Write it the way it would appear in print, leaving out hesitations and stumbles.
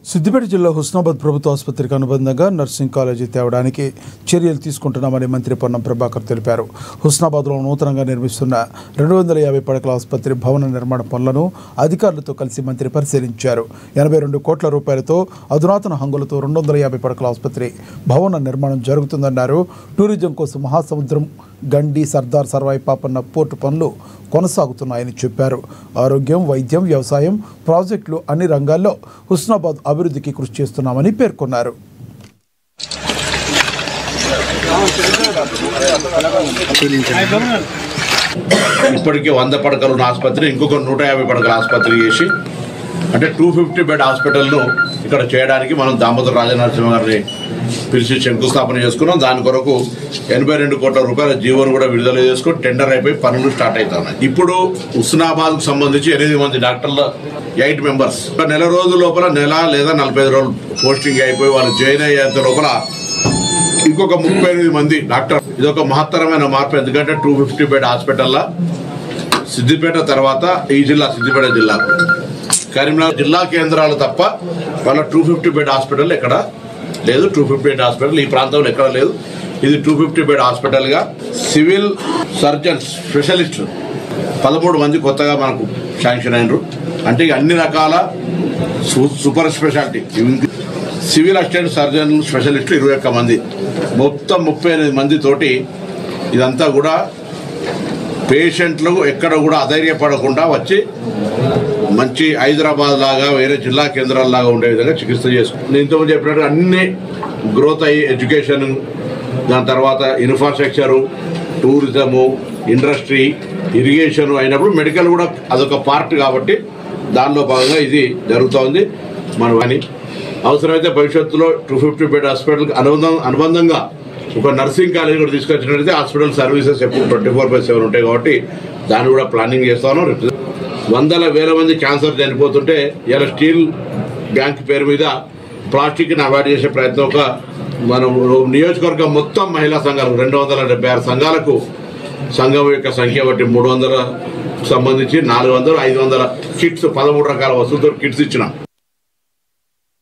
సిద్దిపేట జిల్లా హుస్నాబాద్ ప్రభుత్వ ఆసుపత్రికి అనుబంధంగా నర్సింగ్ కాలేజీ తేవడానికి చర్యలు తీసుకుంటున్నామని మంత్రి పొన్నం ప్రభాకర్ తెలిపారు. హుస్నాబాద్లో నూతనంగా నిర్మిస్తున్న 250 పడకల ఆసుపత్రి భవన నిర్మాణ పనులను అధికారులతో కలిసి మంత్రి పరిశీలించారు. 82 కోట్ల రూపాయలతో అధునాతన హంగులతో 250 పడకల ఆసుపత్రి భవన నిర్మాణం జరుగుతుందన్నారు. టూరిజం కోసం మహాసముద్రం గండి సర్దార్ సర్వాయి పాపన్న పోర్టు పనులు కొనసాగుతున్నాయని చెప్పారు. ఆరోగ్యం, వైద్యం, వ్యవసాయం ప్రాజెక్టులు అన్ని రంగాల్లో హుస్నాబాద్ అభివృద్ధికి కృషి చేస్తున్నామని పేర్కొన్నారు. ఇప్పటికే 100 పడకల ఆసుపత్రి ఇంకొక 150 పడకల ఆసుపత్రి చేసి అంటే 250 బెడ్ హాస్పిటల్ను ఇక్కడ చేయడానికి మనం దామోదర్ రాజనరసింహ గారిని పిలిచి శంకుస్థాపన చేసుకున్నాం. దాని కొరకు 82 కోట్ల రూపాయల జీవోను కూడా విడుదల చేసుకుని టెండర్ అయిపోయి పనులు స్టార్ట్ అవుతున్నాయి. ఇప్పుడు హుస్నాబాద్కు సంబంధించి 8 మంది డాక్టర్ల 8 మెంబర్స్ నెల రోజుల లోపల నెల లేదా 45 రోజులు పోస్టింగ్ అయిపోయి వాళ్ళు జాయిన్ అయ్యేంత లోపల ఇంకొక 38 మంది డాక్టర్. ఇదొక మహత్తరమైన మార్పు. ఎందుకంటే 250 బెడ్ హాస్పిటల్లో సిద్దిపేట తర్వాత ఈ జిల్లా సిద్దిపేట జిల్లా కరీంనగర్ జిల్లా కేంద్రాలు తప్ప వాళ్ళ 250 బెడ్ హాస్పిటల్ ఎక్కడ లేదు. 250 బెడ్ హాస్పిటల్ ఈ ప్రాంతంలో ఎక్కడ లేదు. ఇది 250 బెడ్ హాస్పిటల్గా సివిల్ సర్జన్స్ స్పెషలిస్ట్ 13 మంది కొత్తగా మనకు శాంక్షన్ అయినరు. అంటే అన్ని రకాల super speciality civil assistant surgeon specialist 21 మంది మొత్తం 38 మందితోటి ఇదంతా కూడా పేషెంట్లు ఎక్కడ కూడా అధైర్యపడకుండా వచ్చి మంచి హైదరాబాద్ లాగా వేరే జిల్లా కేంద్రాల్లాగా ఉండే విధంగా చికిత్స చేసుకుంటాం. నేను ఇంతకుముందు చెప్పినట్టు అన్ని గ్రోత్ అయ్యి ఎడ్యుకేషన్, దాని తర్వాత ఇన్ఫ్రాస్ట్రక్చరు, టూరిజము, ఇండస్ట్రీ, ఇరిగేషన్ అయినప్పుడు మెడికల్ కూడా అదొక పార్ట్ కాబట్టి దానిలో భాగంగా ఇది జరుగుతోంది. మనం అని అవసరమైతే భవిష్యత్తులో 250 బెడ్ హాస్పిటల్కి అనుబంధంగా ఒక నర్సింగ్ కాలేజ్ కూడా తీసుకొచ్చినట్లయితే హాస్పిటల్ సర్వీసెస్ ఎప్పుడు 24/7 ఉంటాయి కాబట్టి దాన్ని కూడా ప్లానింగ్ చేస్తాను. వందల వేల మంది క్యాన్సర్ చనిపోతుంటే ఇలా స్టీల్ బ్యాంక్ పేరు మీద ప్లాస్టిక్ని అవాయిడ్ చేసే ప్రయత్నం ఒక మనం నియోజకవర్గం మొత్తం మహిళా సంఘాలు 276 సంఘాలకు సంఘం యొక్క సంఖ్య బట్టి 300 సంబంధించి 400, 500 కిట్స్ 13 రకాల వస్తువులతో కిట్స్ ఇచ్చినాం.